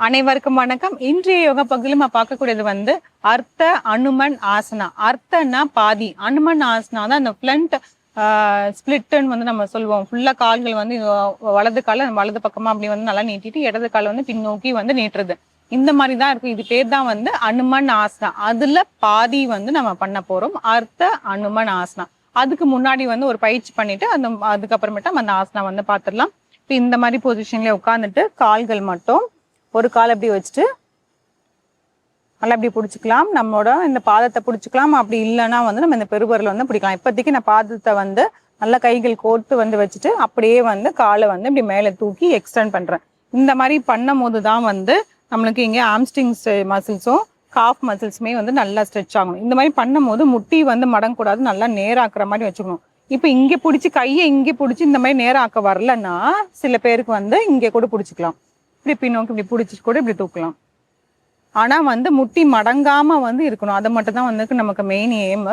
அனைவருக்கும் வணக்கம். இன்றைய யோகா பகுதியில் நம்ம பார்க்கக்கூடியது வந்து அர்த்த அனுமன் ஆசனா. அர்த்தனா பாதி, அனுமன் ஆசனா தான் அந்த ஃப்ளண்ட் ஸ்பிளிட்னு வந்து நம்ம சொல்லுவோம். ஃபுல்லா கால்கள் வந்து வலது கால வலது பக்கமா அப்படி வந்து நல்லா நீட்டிட்டு இடது கால வந்து பின்னோக்கி வந்து நீட்டுறது. இந்த மாதிரி தான் இருக்கும். இது பேர் தான் வந்து அனுமன் ஆசனா. அதுல பாதி வந்து நம்ம பண்ண போறோம் அர்த்த அனுமன் ஆசனா. அதுக்கு முன்னாடி வந்து ஒரு பயிற்சி பண்ணிட்டு அதுக்கப்புறமேட்டா அந்த ஆசனா வந்து பார்த்துடலாம். இப்போ இந்த மாதிரி பொசிஷன்ல உட்காந்துட்டு கால்கள் மட்டும் ஒரு கால் அப்படி வச்சுட்டு நல்லா அப்படி பிடிச்சிக்கலாம். நம்மளோட இந்த பாதத்தை பிடிச்சிக்கலாம். அப்படி இல்லைன்னா வந்து நம்ம இந்த பெருவரில் வந்து பிடிக்கலாம். இப்போதைக்கு நான் பாதத்தை வந்து நல்லா கைகள் கோர்த்து வந்து வச்சுட்டு அப்படியே வந்து காலை வந்து இப்படி மேலே தூக்கி எக்ஸ்டெண்ட் பண்ணுறேன். இந்த மாதிரி பண்ணும் போது தான் வந்து நம்மளுக்கு இங்கே ஆம்ஸ்ட்ரிங்ஸ் மசில்ஸும் காஃப் மசில்ஸுமே வந்து நல்லா ஸ்ட்ரெச் ஆகணும். இந்த மாதிரி பண்ணும் போது முட்டி வந்து மடங்கக்கூடாது, நல்லா நேராக்குற மாதிரி வச்சுக்கணும். இப்போ இங்கே பிடிச்சி கையை இங்கே பிடிச்சி இந்த மாதிரி நேராக்க வரலன்னா சில பேருக்கு வந்து இங்கே கூட பிடிச்சிக்கலாம். இப்படி பின்னோக்கி இப்படி பிடிச்சிட்டு கூட இப்படி தூக்கலாம். ஆனா வந்து முட்டி மடங்காம வந்து இருக்கணும். அது மட்டும் தான் வந்து நமக்கு மெயின் எய்ம்.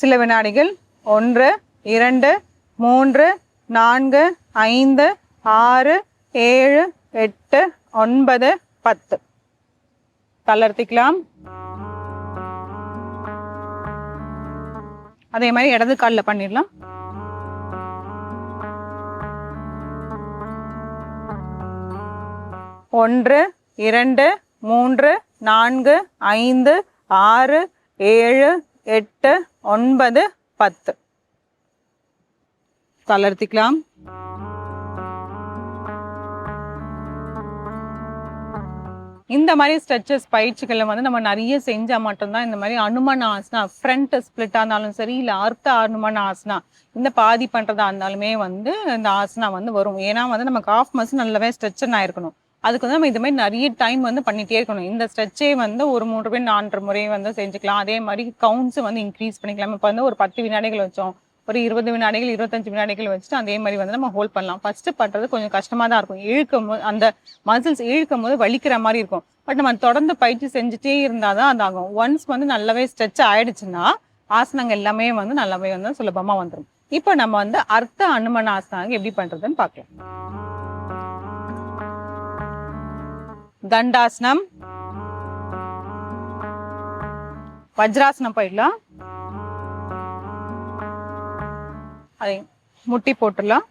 சில வினாடிகள் 1 2 3 4 5 6 7 8 9 10 தளர்த்திக்கலாம். அதே மாதிரி இடது காலில் பண்ணிடலாம். ஒன்று 2 3 4 5 6 7 8 9 10 தளர்த்திக்கலாம். இந்த மாதிரி ஸ்ட்ரெச்சஸ் பயிற்சிகளை வந்து நம்ம நிறைய செஞ்சால் மட்டும்தான் இந்த மாதிரி அனுமன் ஆசனா, ஃப்ரண்ட் ஸ்பிளிட்டாக இருந்தாலும் சரி, இல்லை அர்த்த அனுமன் ஆசனா இந்த பாதி பண்ணுறதா இருந்தாலுமே வந்து இந்த ஆசனா வந்து வரும். ஏன்னா வந்து நம்ம காஃப் மசில் நல்லாவே ஸ்ட்ரெச்சன் ஆயிருக்கணும். அதுக்கு வந்து நம்ம இது மாதிரி நிறைய டைம் வந்து பண்ணிகிட்டே இருக்கணும். இந்த ஸ்ட்ரெச்சே வந்து ஒரு 3 4 முறை வந்து செஞ்சுக்கலாம். அதே மாதிரி கவுண்ட்ஸ் வந்து இன்க்ரீஸ் பண்ணிக்கலாம். இப்போ வந்து ஒரு 10 வினாடிகள் வச்சோம், ஒரு 20 வினாடிகள் 25 வினாடிகள் வச்சுட்டு அதே மாதிரி வந்து நம்ம ஹோல்ட் பண்ணலாம். ஃபர்ஸ்ட் பண்ணுறது கொஞ்சம் கஷ்டமாக தான் இருக்கும். இழுக்கும் போது அந்த மசில்ஸ் இழுக்கும் போது வலிக்கிற மாதிரி இருக்கும். பட் நம்ம தொடர்ந்து பயிற்சி செஞ்சுட்டே இருந்தால் தான் அதாகும். ஒன்ஸ் வந்து நல்லாவே ஸ்ட்ரெச் ஆயிடுச்சுன்னா ஆசனங்கள் எல்லாமே வந்து நல்லாவே வந்து சுலபமாக வந்துடும். இப்போ நம்ம வந்து அர்த்த அனுமன் ஆசனாங்க எப்படி பண்ணுறதுன்னு பார்க்கலாம். தண்டாசனம், வஜ்ராசனம் போயிடலாம். அதை முட்டி போட்டுடலாம்.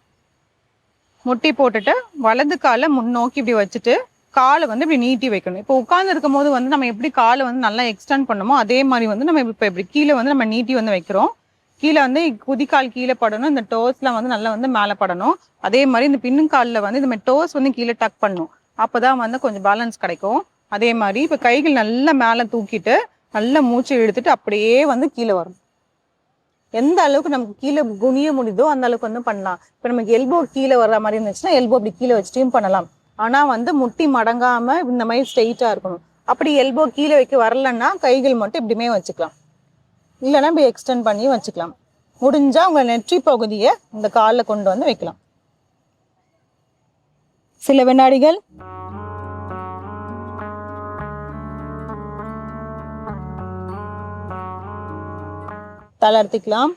முட்டி போட்டுட்டு வலது காலை முன்னோக்கி இப்படி வச்சுட்டு காலை வந்து இப்படி நீட்டி வைக்கணும். இப்போ உட்கார்ந்து இருக்கும் போது வந்து நம்ம எப்படி காலை வந்து நல்லா எக்ஸ்டெண்ட் பண்ணணுமோ அதே மாதிரி வந்து நம்ம இப்போ இப்படி கீழே வந்து நம்ம நீட்டி வந்து வைக்கிறோம். கீழே வந்து குதிக்கால் கீழே படணும், இந்த டோஸ்லாம் வந்து நல்லா வந்து மேலே படணும். அதே மாதிரி இந்த பின்னுக்காலில் வந்து இந்த மாதிரி டோஸ் வந்து கீழே டக் பண்ணணும். அப்போதான் வந்து கொஞ்சம் பேலன்ஸ் கிடைக்கும். அதே மாதிரி இப்போ கைகள் நல்லா மேலே தூக்கிட்டு நல்லா மூச்சு இழுத்துட்டு அப்படியே வந்து கீழே வரும். எந்த அளவுக்கு நமக்கு கீழே குனிய முடியுதோ அந்த அளவுக்கு வந்து பண்ணலாம். இப்போ நமக்கு எல்போ கீழே வர்ற மாதிரி இருந்துச்சுன்னா எல்போ அப்படி கீழே வச்சுட்டும் பண்ணலாம். ஆனால் வந்து முட்டி மடங்காம இந்த மாதிரி ஸ்ட்ரெயிட்டாக இருக்கணும். அப்படி எல்போ கீழே வைக்க வரலன்னா கைகள் மட்டும் இப்படியுமே வச்சுக்கலாம், இல்லைன்னா இப்படி எக்ஸ்டெண்ட் பண்ணி வச்சுக்கலாம். முடிஞ்சா உங்க நெற்றி பகுதியை இந்த காலில் கொண்டு வந்து வைக்கலாம். சில வினாடிகள். தளர்த்திக்கலாம்.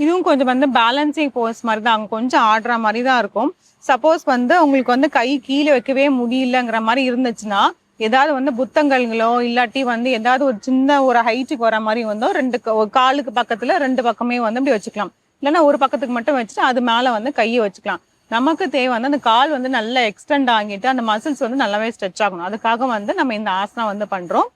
இதுவும் கொஞ்சம் வந்து பேலன்சிங் போஸ் மாதிரி தான், அங்கே கொஞ்சம் ஆடுற மாதிரி தான் இருக்கும். சப்போஸ் வந்து உங்களுக்கு வந்து கை கீழே வைக்கவே முடியலங்கிற மாதிரி இருந்துச்சுன்னா ஏதாவது வந்து புத்தகங்களோ இல்லாட்டி வந்து ஏதாவது ஒரு சின்ன ஒரு ஹைட்டுக்கு வர மாதிரி வந்து காலுக்கு பக்கத்துல 2 பக்கமே வந்து இப்படி வச்சுக்கலாம். இல்லைன்னா ஒரு பக்கத்துக்கு மட்டும் வச்சுட்டு அது மேலே வந்து கையை வச்சுக்கலாம். நமக்கு தேவை வந்து அந்த கால் வந்து நல்லா எக்ஸ்டெண்ட் ஆகிட்டு அந்த மசில்ஸ் வந்து நல்லாவே ஸ்ட்ரெச் ஆகணும். அதுக்காக வந்து நம்ம இந்த ஆசனா வந்து பண்றோம்.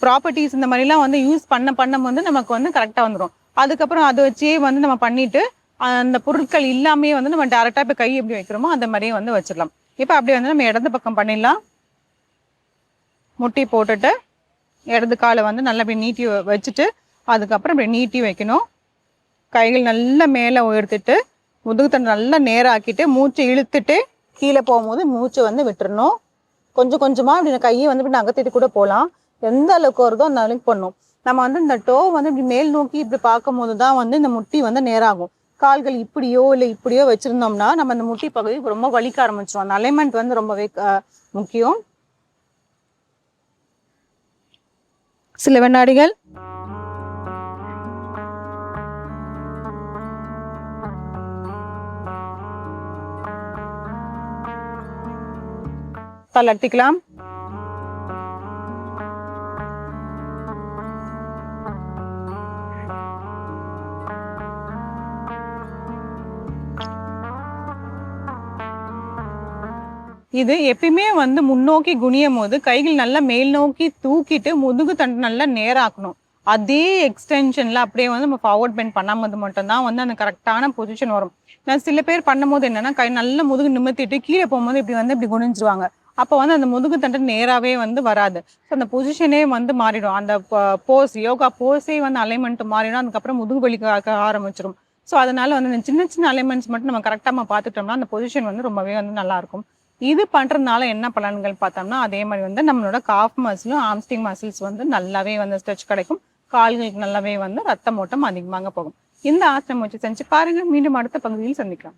ப்ராப்பர்ட்டிஸ் இந்த மாதிரிலாம் வந்து யூஸ் பண்ண வந்து நமக்கு வந்து கரெக்டாக வந்துடும். அதுக்கப்புறம் அதை வச்சே வந்து நம்ம பண்ணிட்டு அந்த பொருட்கள் இல்லாமே வந்து நம்ம டேரெக்டாக இப்போ கை எப்படி வைக்கிறோமோ அந்த மாதிரியே வந்து வச்சிடலாம். இப்போ அப்படியே வந்து நம்ம இடது பக்கம் பண்ணிடலாம். முட்டி போட்டுட்டு இடது காலை வந்து நல்லா இப்படி நீட்டி வச்சுட்டு அதுக்கப்புறம் இப்படி நீட்டி வைக்கணும். கைகள் நல்லா மேலே உயர்த்திட்டு முதுகுத்தண்டை நல்லா நேராக்கிட்டு மூச்சு இழுத்துட்டு கீழே போகும்போது மூச்சு வந்து விட்டுறணும். கொஞ்சம் கொஞ்சமாக இப்படி கையை வந்து இப்படி நகர்த்திட்டு கூட போகலாம். எந்த அளவுக்கு வருதோ அந்த அளவுக்கு பண்ணும். நம்ம வந்து இந்த டோ வந்து இப்படி மேல் நோக்கி இப்படி பார்க்கும் போது தான் வந்து இந்த முட்டி வந்து நேராகும். கால்கள் இப்படியோ இல்லை இப்படியோ வச்சிருந்தோம்னா நம்ம இந்த முட்டி பகுதி ரொம்ப வலிக்க ஆரம்பிச்சிடும். அந்த அலைன்மெண்ட் வந்து ரொம்பவே முக்கியம். சில வினாடிகள். தளர்த்திக்கலாம். இது எப்பயுமே வந்து முன்னோக்கி குனியும் போது கைகள் நல்லா மேல் நோக்கி தூக்கிட்டு முதுகு தண்டு நல்லா நேராக்கணும். அதே எக்ஸ்டென்ஷன்ல அப்படியே வந்து நம்ம ஃபார்வர்ட் பெண்ட் பண்ணும்போது மட்டும்தான் வந்து அந்த கரெக்டான பொசிஷன் வரும். நான் சில பேர் பண்ணும்போது என்னன்னா கை நல்லா முதுகு நிமித்திட்டு கீழே போகும்போது இப்படி வந்து இப்படி குனிஞ்சிருவாங்க. அப்போ வந்து அந்த முதுகு தண்டு நேராவே வந்து வராது. ஸோ அந்த பொசிஷனே வந்து மாறிடும். அந்த போஸ் யோகா போஸே வந்து அலைன்மெண்ட் மாறிடும். அதுக்கப்புறம் முதுகு வலி ஆரம்பிச்சிடும். ஸோ அதனால வந்து இந்த சின்ன சின்ன அலைன்மெண்ட்ஸ் மட்டும் நம்ம கரெக்டாக நம்ம பார்த்துட்டோம்னா அந்த பொசிஷன் வந்து ரொம்பவே வந்து நல்லா இருக்கும். இது பண்றதுனால என்ன பலன்கள் பார்த்தோம்னா அதே மாதிரி வந்து நம்மளோட காஃப் மசிலும் ஆம்ஸ்டிங் மசில்ஸ் வந்து நல்லாவே வந்து ஸ்ட்ரெச் கிடைக்கும். கால்களுக்கு நல்லாவே வந்து ரத்த ஓட்டம் அதிகமாக போகும். இந்த ஆசனம் வச்சு செஞ்சு பாருங்க. மீண்டும் அடுத்த பகுதியில் சந்திக்கலாம்.